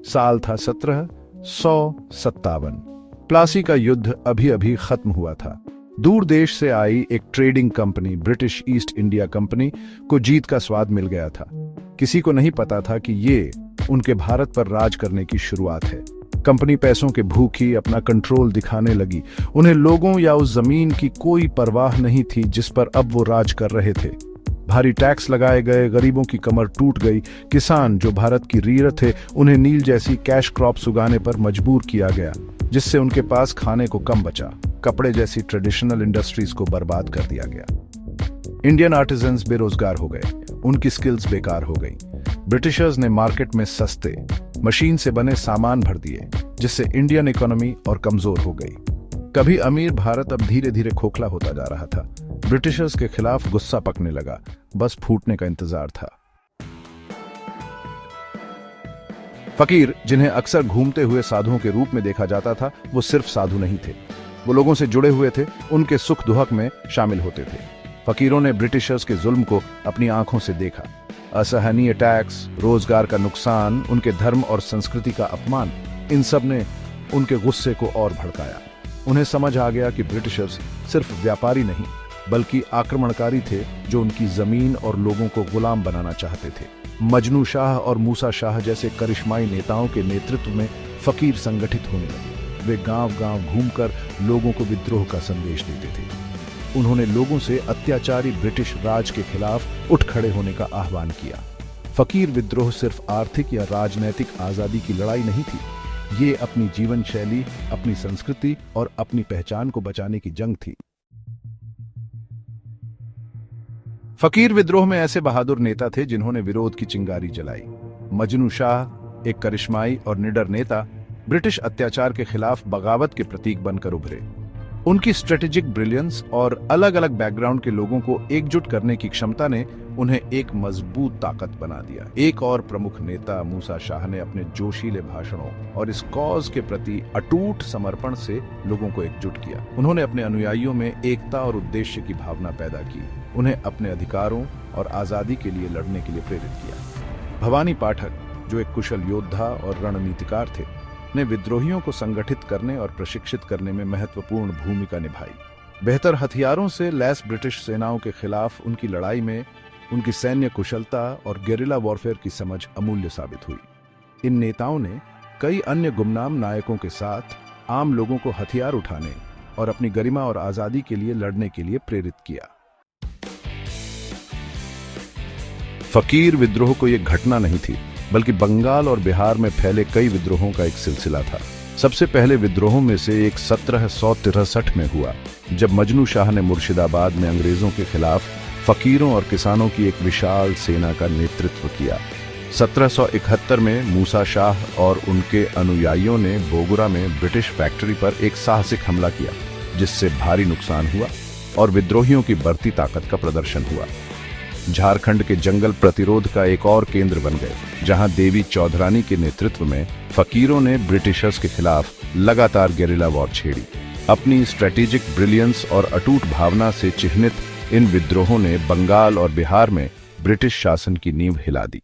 साल था 1757। प्लासी का युद्ध अभी अभी खत्म हुआ था। दूर देश से आई एक trading company British east India company को जीत का स्वाद मिल गया था। किसी को नहीं पता था कि ये उनके भारत पर राज करने की शुरुआत है। कंपनी पैसों के भूखी अपना कंट्रोल दिखाने लगी। उन्हें लोगों या उस जमीन की कोई परवाह नहीं थी जिस पर अब वो राज कर रहे थे। भारी टैक्स लगाए गए, गरीबों की कमर टूट गई। किसान जो भारत की रीढ़ थे, उन्हें नील जैसी कैश क्रॉप्स उगाने पर मजबूर किया गया, जिससे उनके पास खाने को कम बचा। कपड़े जैसी ट्रेडिशनल इंडस्ट्रीज को बर्बाद कर दिया गया। इंडियन आर्टिजन्स बेरोजगार हो गए, उनकी स्किल्स बेकार हो गई। ब्रिटिशर्स ने मार्केट में सस्ते मशीन से बने सामान भर दिए, जिससे इंडियन इकोनॉमी और कमजोर हो गई। कभी अमीर भारत अब धीरे धीरे खोखला होता जा रहा था। ब्रिटिशर्स के खिलाफ गुस्सा पकने लगा, बस फूटने का इंतजार था। फकीर, जिन्हें अक्सर घूमते हुए साधुओं के रूप में देखा जाता था, वो सिर्फ साधु नहीं थे, वो लोगों से जुड़े हुए थे, उनके सुख दुख में शामिल होते थे। फकीरों ने ब्रिटिशर्स के जुल्म को अपनी आंखों से देखा। असहनीय टैक्स, रोजगार का नुकसान, उनके धर्म और संस्कृति का अपमान, इन सब ने उनके गुस्से को और भड़काया। उन्हें समझ आ गया कि ब्रिटिशर्स सिर्फ व्यापारी नहीं बल्कि आक्रमणकारी थे, जो उनकी जमीन और लोगों को गुलाम बनाना चाहते थे। मजनू शाह और मूसा शाह जैसे करिश्माई नेताओं के नेतृत्व में फकीर संगठित होने लगे। वे गांव-गांव घूमकर लोगों को विद्रोह का संदेश देते थे। उन्होंने लोगों से अत्याचारी ब्रिटिश राज के खिलाफ उठ खड़े होने का आह्वान किया। फकीर विद्रोह सिर्फ आर्थिक या राजनैतिक आजादी की लड़ाई नहीं थी, ये अपनी जीवन शैली, अपनी संस्कृति और अपनी पहचान को बचाने की जंग थी। फकीर विद्रोह में ऐसे बहादुर नेता थे जिन्होंने विरोध की चिंगारी जलाई। मजनू शाह, एक करिश्माई और निडर नेता, ब्रिटिश अत्याचार के खिलाफ बगावत के प्रतीक बनकर उभरे। उनकी स्ट्रेटेजिक ब्रिलियंस और अलग अलग बैकग्राउंड के लोगों को एकजुट करने की क्षमता ने उन्हें एक मजबूत ताकत बना दिया। एक और प्रमुख नेता मूसा शाह ने अपने जोशीले भाषणों और इस कॉज के प्रति अटूट समर्पण से लोगों को एकजुट किया। उन्होंने अपने अनुयायियों में एकता और उद्देश्य की भावना पैदा की, उन्हें अपने अधिकारों और आजादी के लिए लड़ने के लिए प्रेरित किया। भवानी पाठक, जो एक कुशल योद्धा और रणनीतिकार थे, ने विद्रोहियों को संगठित करने और प्रशिक्षित करने में महत्वपूर्ण भूमिका निभाई। बेहतर हथियारों से लैस ब्रिटिश सेनाओं के खिलाफ उनकी लड़ाई में उनकी सैन्य कुशलता और गेरिला वॉरफेयर की समझ अमूल्य साबित हुई। इन नेताओं ने कई अन्य गुमनाम नायकों के साथ आम लोगों को हथियार उठाने और अपनी गरिमा और आजादी के लिए लड़ने के लिए प्रेरित किया। फकीर विद्रोह को यह घटना नहीं थी, बल्कि बंगाल और बिहार में फैले कई विद्रोहों का एक सिलसिला था। सबसे पहले विद्रोहों में से एक 1763 में हुआ, जब मजनू शाह ने मुर्शिदाबाद में अंग्रेजों के खिलाफ फकीरों और किसानों की एक विशाल सेना का नेतृत्व किया। 1771 में मूसा शाह और उनके अनुयायियों ने बोगुरा में ब्रिटिश फैक्ट्री पर एक साहसिक हमला किया, जिससे भारी नुकसान हुआ और विद्रोहियों की बढ़ती ताकत का प्रदर्शन हुआ। झारखंड के जंगल प्रतिरोध का एक और केंद्र बन गए, जहां देवी चौधरानी के नेतृत्व में फकीरों ने ब्रिटिशर्स के खिलाफ लगातार गेरिला वॉर छेड़ी। अपनी स्ट्रेटेजिक ब्रिलियंस और अटूट भावना से चिह्नित इन विद्रोहों ने बंगाल और बिहार में ब्रिटिश शासन की नींव हिला दी।